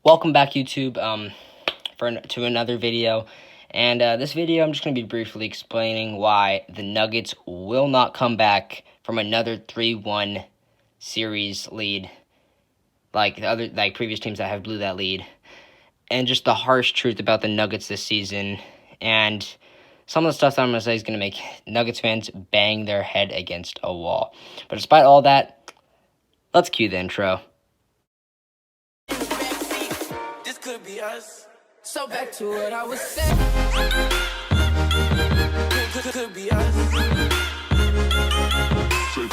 Welcome back, YouTube, to another video. And this video, I'm just going to be briefly explaining why the Nuggets will not come back from another 3-1 series lead, like previous teams that have blew that lead, and just the harsh truth about the Nuggets this season. And some of the stuff that I'm going to say is going to make Nuggets fans bang their head against a wall. But despite all that, let's cue the intro. Could be us. So back to what I was saying. Could be us. Could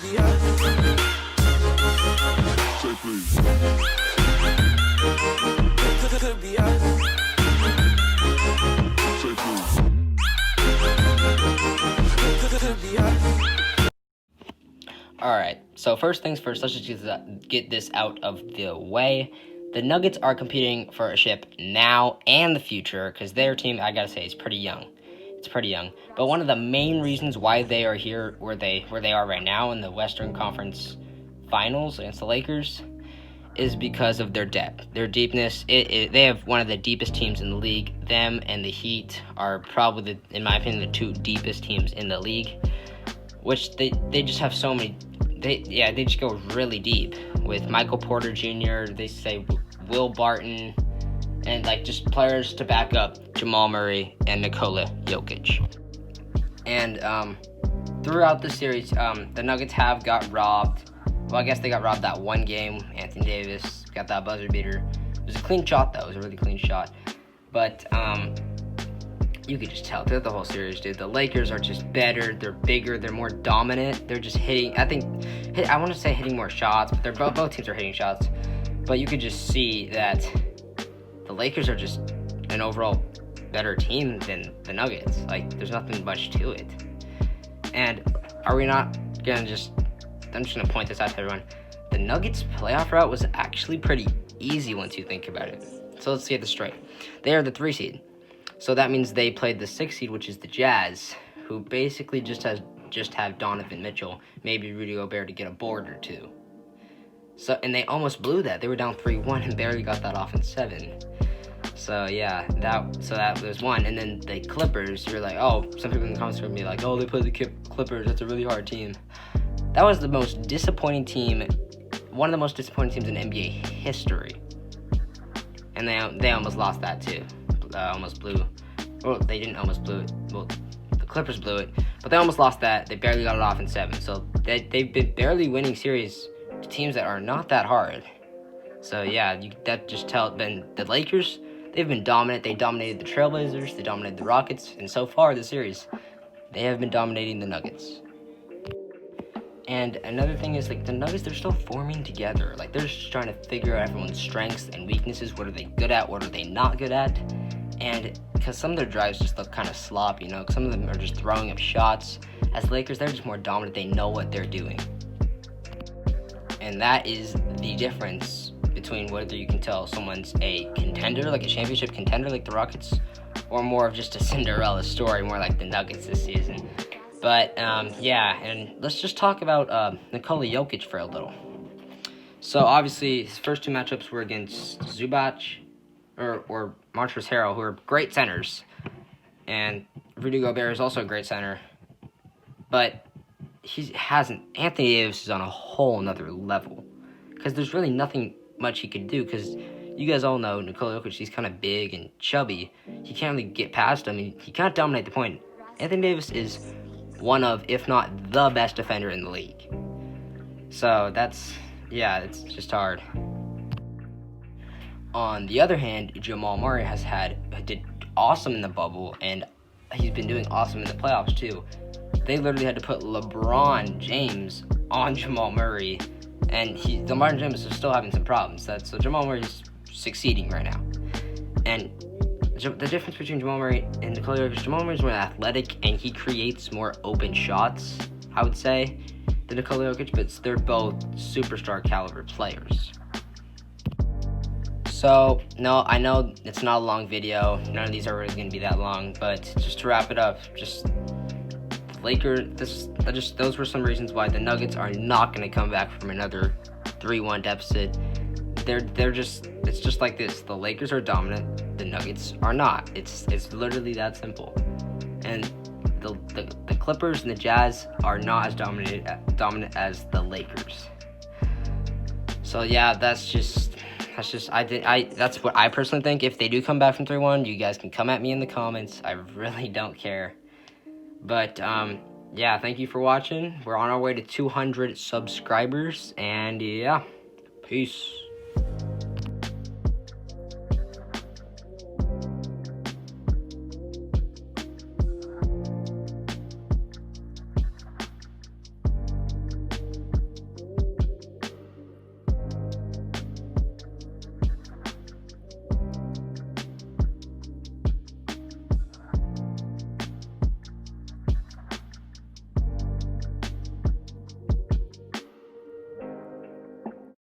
be us. Could be us. Could be us. Alright, so first things first, let's just get this out of the way. The Nuggets are competing for a ship now and the future, because their team, I gotta say, is pretty young. It's pretty young. But one of the main reasons why they are here where they are right now in the Western Conference Finals against the Lakers is because of their depth, their deepness. They have one of the deepest teams in the league. Them and the Heat are probably, in my opinion, the two deepest teams in the league, which they just have so many. They just go really deep with Michael Porter Jr., they say Will Barton, and just players to back up Jamal Murray and Nikola Jokic. And throughout the series, the Nuggets have got robbed. Well, I guess they got robbed that one game. Anthony Davis got that buzzer beater. It was a clean shot, though. It was a really clean shot. But you could just tell throughout the whole series, dude. The Lakers are just better. They're bigger. They're more dominant. They're just hitting. I want to say hitting more shots, but they're both teams are hitting shots. But you could just see that the Lakers are just an overall better team than the Nuggets. There's nothing much to it. And are we not gonna just? I'm just gonna point this out to everyone. The Nuggets' playoff route was actually pretty easy once you think about it. So let's get this straight. They are the 3 seed. So that means they played the 6 seed, which is the Jazz, who basically just have Donovan Mitchell, maybe Rudy Gobert to get a board or two. So, and they almost blew that. They were down 3-1 and barely got that off in 7. So yeah, that was one. And then the Clippers, you're like, oh, some people in the comments are gonna be like, oh, they played the Clippers. That's a really hard team. That was the most disappointing team, one of the most disappointing teams in NBA history. And they almost lost that too. Almost blew. Well, they didn't almost blew it. Well, the Clippers blew it, but they almost lost that. They barely got it off in 7. So they've been barely winning series to teams that are not that hard. So yeah, that just tells. Then the Lakers, they've been dominant. They dominated the Trailblazers. They dominated the Rockets, and so far this series, they have been dominating the Nuggets. And another thing is, the Nuggets, they're still forming together. They're just trying to figure out everyone's strengths and weaknesses. What are they good at? What are they not good at? And because some of their drives just look kind of sloppy, some of them are just throwing up shots. As Lakers, they're just more dominant. They know what they're doing. And that is the difference between whether you can tell someone's a contender, like a championship contender like the Rockets, or more of just a Cinderella story, more like the Nuggets this season. But, yeah, and let's just talk about Nikola Jokic for a little. So, obviously, his first 2 matchups were against Zubac or Montrezl Harrell, who are great centers. And Rudy Gobert is also a great center. But Anthony Davis is on a whole nother level. Because there's really nothing much he could do. Because you guys all know Nikola Jokic, he's kind of big and chubby. He can't really get past him. He can't dominate the point. Anthony Davis is one of, if not the best defender in the league. So it's just hard. On the other hand, Jamal Murray did awesome in the bubble, and he's been doing awesome in the playoffs too. They literally had to put LeBron James on Jamal Murray, and LeBron James is still having some problems. So Jamal Murray's succeeding right now. And the difference between Jamal Murray and Nikola Jokic, Jamal Murray's more athletic, and he creates more open shots, I would say, than Nikola Jokic, but they're both superstar caliber players. So, no, I know it's not a long video. None of these are really going to be that long, but just to wrap it up, those were some reasons why the Nuggets are not going to come back from another 3-1 deficit. It's just like this. The Lakers are dominant. The Nuggets are not. It's literally that simple. And the Clippers and the Jazz are not as dominant as the Lakers. So yeah, that's what I personally think. If they do come back from 3-1, you guys can come at me in the comments. I really don't care. But yeah, thank you for watching. We're on our way to 200 subscribers, and yeah, peace.